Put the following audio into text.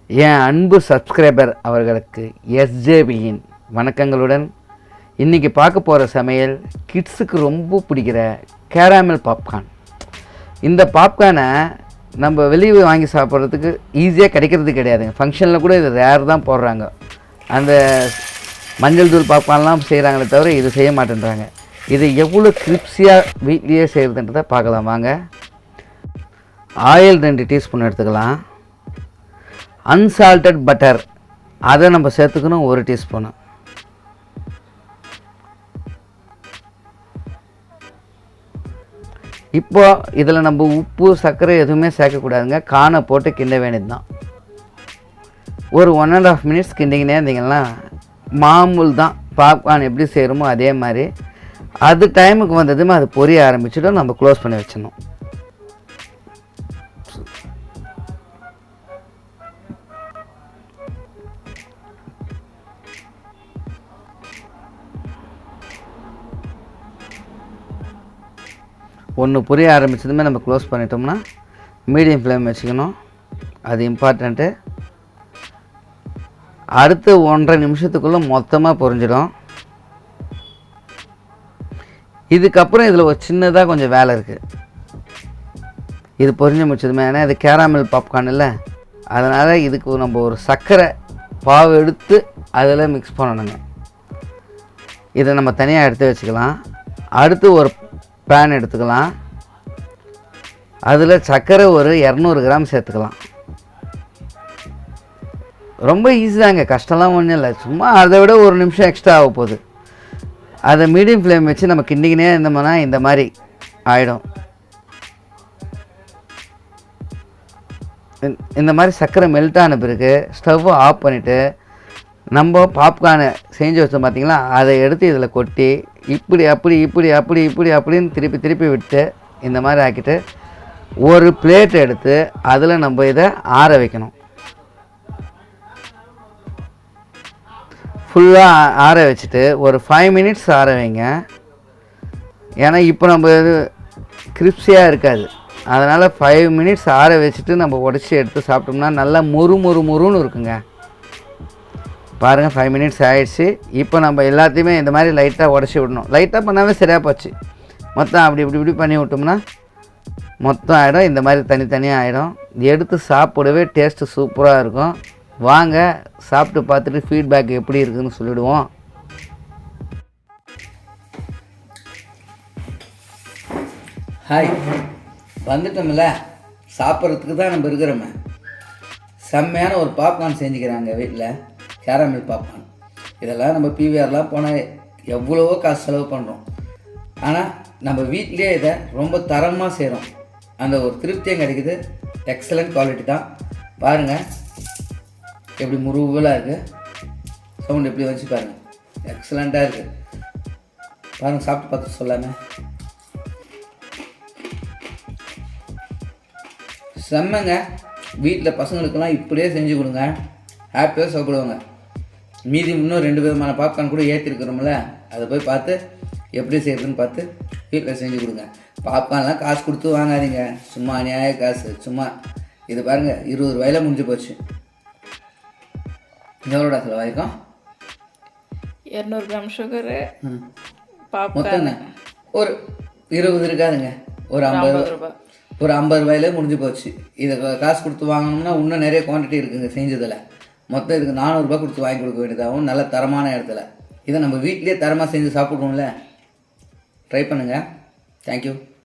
என் அன்பு சப்ஸ்கிரைபர் அவர்களுக்கு எஸ்ஜேபியின் வணக்கங்களுடன் இன்றைக்கி பார்க்க போகிற சமையல் கிட்ஸுக்கு ரொம்ப பிடிக்கிற கேராமல் பாப்கார்ன். இந்த பாப்கார்னை நம்ம வெளியே வாங்கி சாப்பிட்றதுக்கு ஈஸியாக கிடைக்கிறது கிடையாதுங்க. ஃபங்க்ஷனில் கூட இது ரேர் தான் போடுறாங்க. அந்த மஞ்சள் தூள் பாப்கார்ன்லாம் செய்கிறாங்களே தவிர இது செய்ய மாட்டேன்றாங்க. இது எவ்வளோ கிரிப்ஸியாக வீட்லேயே செய்கிறதுன்றதை பார்க்கலாம் வாங்க. ஆயில் 2 டீஸ்பூன் எடுத்துக்கலாம். அன்சால்டட் பட்டர் அதை நம்ம சேர்த்துக்கணும் 1 டீஸ்பூனு. இப்போ இதில் நம்ம உப்பு சர்க்கரை எதுவுமே சேர்க்கக்கூடாதுங்க. கானை போட்டு கிண்ட வேண்டியது தான். ஒரு 1.5 மினிட்ஸ் கிண்டிங்கனே இருந்தீங்கன்னா மாமூல் தான். பாப்கார்ன் எப்படி செய்கிறோமோ அதே மாதிரி அது டைமுக்கு வந்ததுமே அது பொரிய ஆரம்பிச்சுட்டு நம்ம க்ளோஸ் பண்ணி வச்சிடணும். ஒன்று புரிய ஆரம்பித்ததுமே நம்ம க்ளோஸ் பண்ணிட்டோம்னா மீடியம் ஃப்ளேம் வச்சுக்கணும். அது இம்பார்ட்டண்ட்டு. அடுத்து 1.5 நிமிஷத்துக்குள்ளே மொத்தமாக பொரிஞ்சிடும். இதுக்கப்புறம் இதில் ஒரு சின்னதாக கொஞ்சம் வேலை இருக்குது. இது பொரிஞ்சு முடிச்சதுமே, ஏன்னா இது கேராமல் பாப்கார்ன் இல்லை, அதனால் இதுக்கு நம்ம ஒரு சர்க்கரை பாவு எடுத்து அதில் மிக்ஸ் பண்ணணுங்க. இதை நம்ம தனியாக எடுத்து வச்சுக்கலாம். அடுத்து ஒரு பேன் எடுத்துக்கலாம். அதில் சர்க்கரை ஒரு 200 கிராம் சேர்த்துக்கலாம். ரொம்ப ஈஸி தாங்க, கஷ்டம்லாம் ஒன்றும் இல்லை. சும்மா அதை விட 1 நிமிஷம் எக்ஸ்ட்ரா ஆக போகுது. அதை மீடியம் ஃப்ளேம் வச்சு நம்ம கிண்டிக்கினே இருந்தோம்னா இந்த மாதிரி ஆகிடும். இந்த மாதிரி சர்க்கரை மெல்ட் ஆன பிறகு ஸ்டவ்வை ஆஃப் பண்ணிவிட்டு நம்ம பாப்கார்னை செஞ்சு வச்சோம் பார்த்தீங்களா, அதை எடுத்து இதில் கொட்டி இப்படி அப்படி இப்படி அப்படி இப்படி அப்படின்னு திருப்பி திருப்பி விட்டு இந்த மாதிரி ஆக்கிட்டு ஒரு பிளேட் எடுத்து அதில் நம்ம இதை ஆற வைக்கணும். ஃபுல்லாக ஆற வச்சுட்டு ஒரு 5 மினிட்ஸ் ஆற வைங்க. ஏன்னா இப்போ நம்ம இது கிரிப்ஸியாக இருக்காது, அதனால் 5 மினிட்ஸ் ஆற வச்சுட்டு நம்ம உடச்சி எடுத்து சாப்பிட்டோம்னா நல்லா முறுன்னு இருக்குங்க. பாருங்கள், 5 மினிட்ஸ் ஆகிடுச்சு. இப்போ நம்ம எல்லாத்தையுமே இந்த மாதிரி லைட்டாக உடச்சி விடணும். லைட்டாக பண்ணாவே சரியாக போச்சு. மொத்தம் அப்படி இப்படி இப்படி பண்ணி விட்டோம்னா மொத்தம் ஆகிடும். இந்த மாதிரி தனித்தனியாக ஆகிடும். எடுத்து சாப்பிடவே டேஸ்ட்டு சூப்பராக இருக்கும். வாங்க சாப்பிட்டு பார்த்துட்டு ஃபீட்பேக் எப்படி இருக்குதுன்னு சொல்லிவிடுவோம். ஹாய், வந்துட்டோம்ல, சாப்பிட்றதுக்கு தான் நம்ம இருக்கிறோமே. செம்மையான ஒரு பாப்கார்ன் செஞ்சுக்கிறாங்க வீட்டில், கேரமல் பாப்கார்ன். இதெல்லாம் நம்ம பிவிஆர்லாம் போனால் எவ்வளவோ காசு செலவு பண்ணுறோம். ஆனால் நம்ம வீட்லேயே இதை ரொம்ப தரமாக செய்கிறோம். அந்த ஒரு திருப்தியும் கிடைக்குது. எக்ஸலண்ட் குவாலிட்டி தான். பாருங்கள் எப்படி முருகலாக இருக்குது. சவுண்ட் எப்படி வச்சு பாருங்கள், எக்ஸலண்ட்டாக இருக்குது. பாருங்கள், சாப்பிட்டு பார்த்து சொல்லாமல் செம்மங்க. வீட்டில் பசங்களுக்கெல்லாம் இப்படியே செஞ்சு கொடுங்க, ஹாப்பியாக சாப்பிடுவாங்க. மீதி இன்னும் 2 விதமான பாப்கார்ன் கூட ஏற்றிருக்கிறோம்ல, அதை போய் பார்த்து எப்படி செய்கிறதுன்னு பார்த்து வீட்டில் செஞ்சு கொடுங்க. பாப்கார்ன்லாம் காசு கொடுத்து வாங்காதீங்க, சும்மா அநியாய காசு. சும்மா இது பாருங்கள், 20 ரூபாயில் முடிஞ்சு போச்சு. எவ்வளோடா செலவாயிருக்கும்? 200 கிராம் சுகரு, மொத்தம் ஒரு 20 இருக்காதுங்க, ஒரு 50 ரூபாய். ஒரு 50 ரூபாயிலே முடிஞ்சு போச்சு. இதை காசு கொடுத்து வாங்கணும்னா இன்னும் நிறைய குவான்டிட்டி இருக்குங்க செஞ்சதில். மொத்தம் இதுக்கு 400 ரூபாய் கொடுத்து வாங்கி கொடுக்க வேண்டியதாகவும் நல்ல தரமான இடத்துல. இதை நம்ம வீட்லேயே தரமாக செஞ்சு சாப்பிட்றோம்ல. ட்ரை பண்ணுங்கள். தேங்க்யூ.